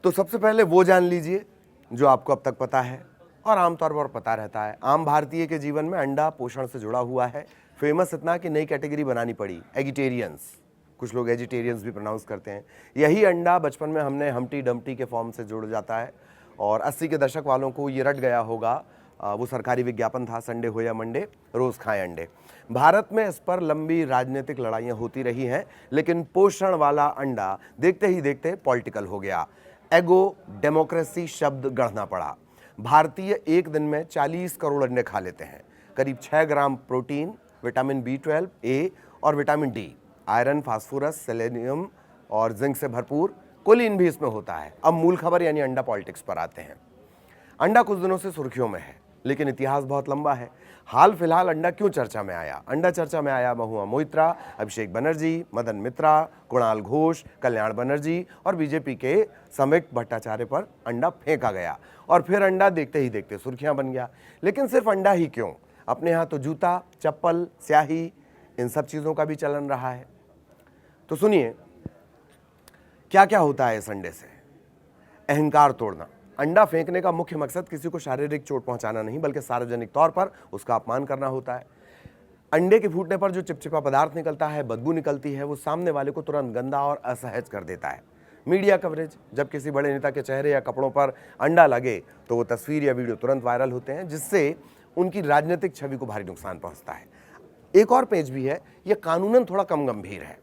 तो सबसे पहले वो जान लीजिए जो आपको अब तक पता है और आमतौर पर पता रहता है। आम भारतीय के जीवन में अंडा पोषण से जुड़ा हुआ है। फेमस इतना कि नई कैटेगरी बनानी पड़ी, एगिटेरियंस। कुछ लोग एजिटेरियंस भी प्रोनाउंस करते हैं। यही अंडा बचपन में हमने हम्टी डम्टी के फॉर्म से जुड़ जाता है और 80 के दशक वालों को ये रट गया होगा। वो सरकारी विज्ञापन था, संडे हो या मंडे रोज़ खाएं अंडे। भारत में इस पर लंबी राजनीतिक लड़ाइयाँ होती रही हैं, लेकिन पोषण वाला अंडा देखते ही देखते पॉलिटिकल हो गया। एगो डेमोक्रेसी शब्द गढ़ना पड़ा। भारतीय एक दिन में 40 करोड़ अंडे खा लेते हैं। करीब 6 ग्राम प्रोटीन, विटामिन B12, ए और vitamin D, iron, phosphorus, selenium और जिंक से भरपूर कोलिन भी इसमें होता है। अब मूल खबर यानी अंडा पॉलिटिक्स पर आते हैं। अंडा कुछ दिनों से सुर्खियों में है, लेकिन इतिहास बहुत लंबा है। हाल फिलहाल अंडा क्यों चर्चा में आया? अंडा चर्चा में आया महुआ मोइत्रा, अभिषेक बनर्जी, मदन मित्रा, कुणाल घोष, कल्याण बनर्जी और बीजेपी के समीक भट्टाचार्य पर अंडा फेंका गया और फिर अंडा देखते ही देखते सुर्खियां बन गया। लेकिन सिर्फ अंडा ही क्यों, अपने यहाँ तो जूता, चप्पल, स्याही, इन सब चीज़ों का भी चलन रहा है। तो सुनिए क्या क्या होता है इस अंडे से। अहंकार तोड़ना। अंडा फेंकने का मुख्य मकसद किसी को शारीरिक चोट पहुंचाना नहीं, बल्कि सार्वजनिक तौर पर उसका अपमान करना होता है। अंडे के फूटने पर जो चिपचिपा पदार्थ निकलता है, बदबू निकलती है, वो सामने वाले को तुरंत गंदा और असहज कर देता है। मीडिया कवरेज, जब किसी बड़े नेता के चेहरे या कपड़ों पर अंडा लगे तो वो तस्वीर या वीडियो तुरंत वायरल होते हैं, जिससे उनकी राजनीतिक छवि को भारी नुकसान पहुंचता है। एक और पेज भी है, ये कानूनन थोड़ा कम गंभीर है।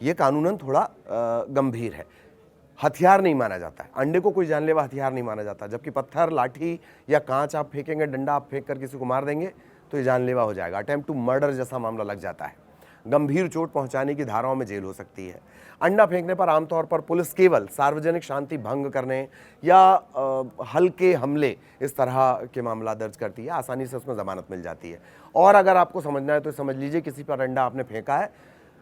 ये कानूनन थोड़ा गंभीर है। हथियार नहीं माना जाता है, अंडे को कोई जानलेवा हथियार नहीं माना जाता। जबकि पत्थर, लाठी या कांच आप फेंकेंगे, डंडा आप फेंक कर किसी को मार देंगे तो ये जानलेवा हो जाएगा। अटेम्प्ट टू मर्डर जैसा मामला लग जाता है। गंभीर चोट पहुंचाने की धाराओं में जेल हो सकती है। अंडा फेंकने पर आमतौर पर पुलिस केवल सार्वजनिक शांति भंग करने या हल्के हमले इस तरह के मामला दर्ज करती है। आसानी से उसमें जमानत मिल जाती है। और अगर आपको समझना है तो समझ लीजिए किसी पर अंडा आपने फेंका है,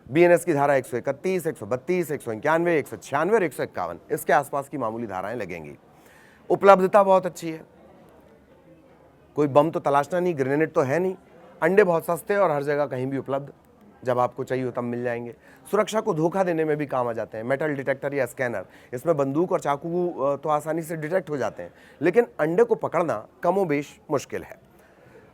BNS की धारा 131, 132, 191, 196 और 151, इसके आसपास की मामूली धाराएं लगेंगी। उपलब्धता बहुत अच्छी है, कोई बम तो तलाशना नहीं, ग्रेनेड तो है नहीं। अंडे बहुत सस्ते और हर जगह कहीं भी उपलब्ध, जब आपको चाहिए हो तब मिल जाएंगे। सुरक्षा को धोखा देने में भी काम आ जाते हैं। मेटल डिटेक्टर या स्कैनर, इसमें बंदूक और चाकू तो आसानी से डिटेक्ट हो जाते हैं, लेकिन अंडे को पकड़ना कमोबेश मुश्किल है।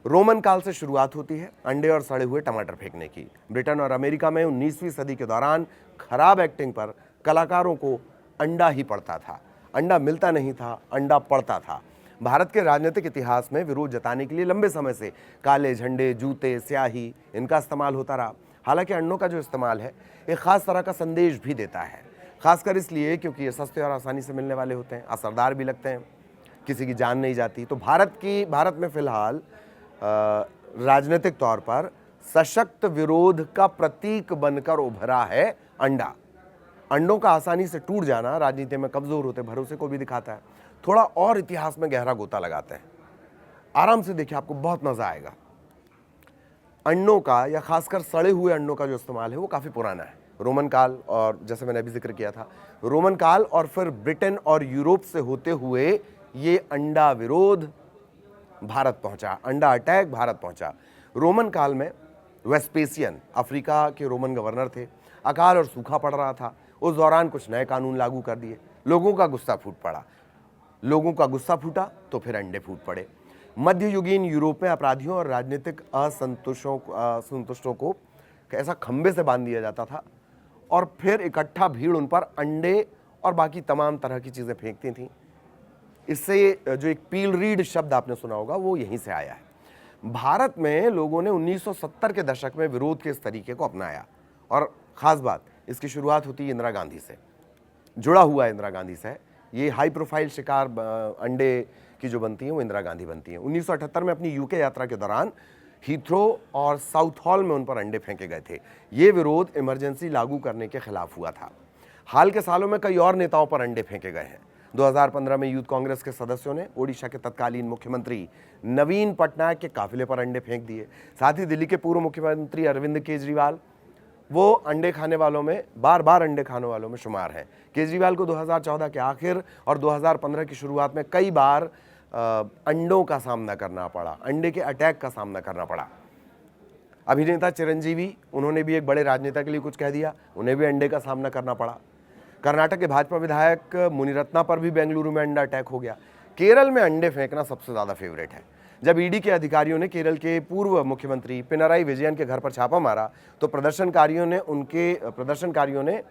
रोमन काल से शुरुआत होती है अंडे और सड़े हुए टमाटर फेंकने की। ब्रिटेन और अमेरिका में 19वीं सदी के दौरान खराब एक्टिंग पर कलाकारों को अंडा ही पड़ता था। अंडा मिलता नहीं था, अंडा पड़ता था। भारत के राजनीतिक इतिहास में विरोध जताने के लिए लंबे समय से काले झंडे, जूते, स्याही, इनका इस्तेमाल होता रहा। हालांकि अंडों का जो इस्तेमाल है एक खास तरह का संदेश भी देता है, खासकर इसलिए क्योंकि ये सस्ते और आसानी से मिलने वाले होते हैं, असरदार भी लगते हैं, किसी की जान नहीं जाती। तो भारत में फिलहाल राजनीतिक तौर पर सशक्त विरोध का प्रतीक बनकर उभरा है अंडा। अंडों का आसानी से टूट जाना राजनीति में कमजोर होते भरोसे को भी दिखाता है। थोड़ा और इतिहास में गहरा गोता लगाते हैं, आराम से देखिए, आपको बहुत मजा आएगा। अंडों का या खासकर सड़े हुए अंडों का जो इस्तेमाल है वो काफी पुराना है। रोमन काल, और जैसे मैंने अभी जिक्र किया था, रोमन काल और फिर ब्रिटेन और यूरोप से होते हुए ये अंडा विरोध भारत पहुंचा, अंडा अटैक भारत पहुंचा। रोमन काल में वेस्पेसियन अफ्रीका के रोमन गवर्नर थे। अकाल और सूखा पड़ रहा था। उस दौरान कुछ नए कानून लागू कर दिए। लोगों का गुस्सा फूटा तो फिर अंडे फूट पड़े। मध्ययुगीन यूरोप में अपराधियों और राजनीतिक असंतुष्टों को ऐसा खंबे से बांध दिया जाता था और फिर इकट्ठा भीड़ उन पर अंडे और बाकी तमाम तरह की चीजें फेंकती थी। इससे जो एक पील रीड शब्द आपने सुना होगा वो यहीं से आया है। भारत में लोगों ने 1970 के दशक में विरोध के इस तरीके को अपनाया और खास बात, इसकी शुरुआत होती है इंदिरा गांधी से, जुड़ा हुआ है इंदिरा गांधी से। ये हाई प्रोफाइल शिकार अंडे की जो बनती हैं वो इंदिरा गांधी बनती हैं। 1978 में अपनी यूके यात्रा के दौरान हीथ्रो और साउथ हॉल में उन पर अंडे फेंके गए थे। ये विरोध इमरजेंसी लागू करने के खिलाफ हुआ था। हाल के सालों में कई और नेताओं पर अंडे फेंके गए हैं। 2015 में यूथ कांग्रेस के सदस्यों ने ओडिशा के तत्कालीन मुख्यमंत्री नवीन पटनायक के काफिले पर अंडे फेंक दिए। साथ ही दिल्ली के पूर्व मुख्यमंत्री अरविंद केजरीवाल, वो अंडे खाने वालों में, बार बार अंडे खाने वालों में शुमार हैं। केजरीवाल को 2014 के आखिर और 2015 की शुरुआत में कई बार अंडों का सामना करना पड़ा, अंडे के अटैक का सामना करना पड़ा। अभिनेता चिरंजीवी, उन्होंने भी एक बड़े राजनेता के लिए कुछ कह दिया, उन्हें भी अंडे का सामना करना पड़ा। कर्नाटक के भाजपा विधायक मुनिरत्ना पर भी बेंगलुरु में अंडा अटैक हो गया। केरल में अंडे फेंकना सबसे ज्यादा फेवरेट है। जब ईडी के अधिकारियों ने केरल के पूर्व मुख्यमंत्री पिनराई विजयन के घर पर छापा मारा तो प्रदर्शनकारियों ने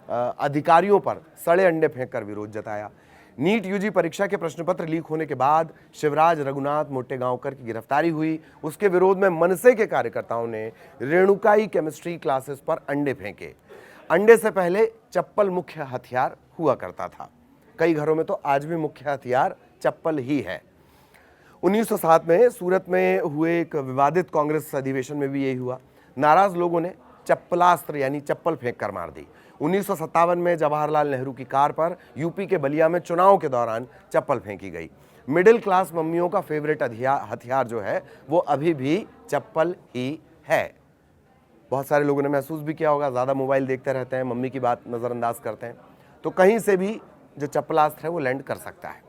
अधिकारियों पर सड़े अंडे फेंककर विरोध जताया। नीट यूजी परीक्षा के प्रश्न पत्र लीक होने के बाद शिवराज रघुनाथ मोटेगांवकर की गिरफ्तारी हुई। उसके विरोध में मनसे के कार्यकर्ताओं ने रेणुकाई केमिस्ट्री क्लासेस पर अंडे फेंके। अंडे से पहले चप्पल मुख्य हथियार हुआ करता था। कई घरों में तो आज भी मुख्य हथियार चप्पल ही है। 1907 में सूरत में हुए एक विवादित कांग्रेस अधिवेशन में भी यही हुआ। नाराज लोगों ने चप्पलास्त्र यानी चप्पल फेंक कर मार दी। 1957 में जवाहरलाल नेहरू की कार पर यूपी के बलिया में चुनाव के दौरान चप्पल फेंकी गई। मिडिल क्लास मम्मियों का फेवरेट हथियार जो है वो अभी भी चप्पल ही है। बहुत सारे लोगों ने महसूस भी किया होगा, ज़्यादा मोबाइल देखते रहते हैं, मम्मी की बात नज़रअंदाज करते हैं, तो कहीं से भी जो चप्पलास्त्र है वो लैंड कर सकता है।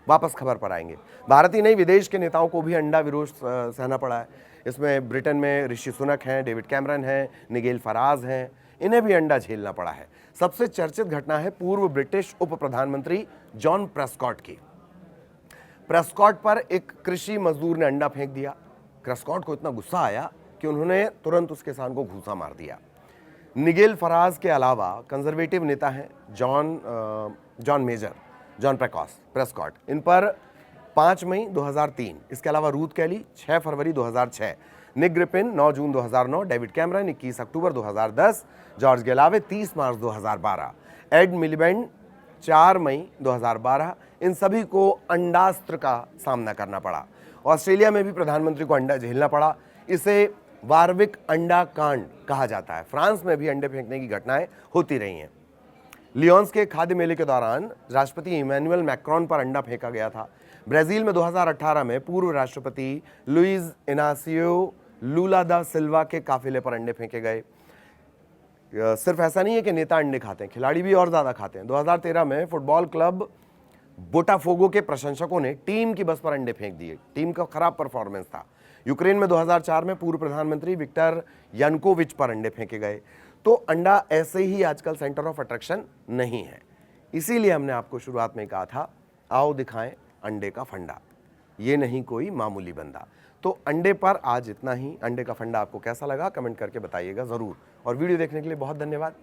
वापस खबर पर आएंगे। भारत ही नहीं, विदेश के नेताओं को भी अंडा विरोध सहना पड़ा है। इसमें ब्रिटेन में ऋषि सुनक हैं, डेविड कैमरन हैं, निगेल फराज हैं, इन्हें भी अंडा झेलना पड़ा है। सबसे चर्चित घटना है पूर्व ब्रिटिश उप प्रधानमंत्री जॉन प्रेस्कॉट की। प्रेस्कॉट पर एक कृषि मजदूर ने अंडा फेंक दिया। प्रेस्कॉट को इतना गुस्सा आया कि उन्होंने तुरंत उस किसान को घूंसा मार दिया। निगेल फराज के अलावा कंजर्वेटिव नेता हैं जॉन प्रेस्कॉट, इन पर 5 मई 2003, इसके अलावा रूथ कैली 6 फरवरी 2006, निक ग्रिपिन 9 जून 2009, डेविड कैमरन 21 अक्टूबर 2010, जॉर्ज गेलावे 30 मार्च 2012, एड मिलिबैंड 4 मई 2012, इन सभी को अंडास्त्र का सामना करना पड़ा। ऑस्ट्रेलिया में भी प्रधानमंत्री को अंडा झेलना पड़ा। इसे वारविक अंडा कांड कहा जाता है। फ्रांस में भी अंडे फेंकने की घटनाएं होती रही हैं। लियोन्स के खाद्य मेले के दौरान राष्ट्रपति इमैनुअल मैक्रोन पर अंडा फेंका गया था। ब्राजील में 2018 में पूर्व राष्ट्रपति लुइज इनासियो लूला दा सिल्वा के काफिले पर अंडे फेंके गए। सिर्फ ऐसा नहीं है कि नेता अंडे खाते हैं, खिलाड़ी भी और ज्यादा खाते हैं। 2013 में फुटबॉल क्लब बोटाफोगो के प्रशंसकों ने टीम की बस पर अंडे फेंक दिए। टीम का खराब परफॉर्मेंस था। यूक्रेन में 2004 में पूर्व प्रधानमंत्री विक्टर यानुकोविच पर अंडे फेंके गए। तो अंडा ऐसे ही आजकल सेंटर ऑफ अट्रैक्शन नहीं है। इसीलिए हमने आपको शुरुआत में कहा था, आओ दिखाएं अंडे का फंडा, ये नहीं कोई मामूली बंदा। तो अंडे पर आज इतना ही। अंडे का फंडा आपको कैसा लगा कमेंट करके बताइएगा ज़रूर। और वीडियो देखने के लिए बहुत धन्यवाद।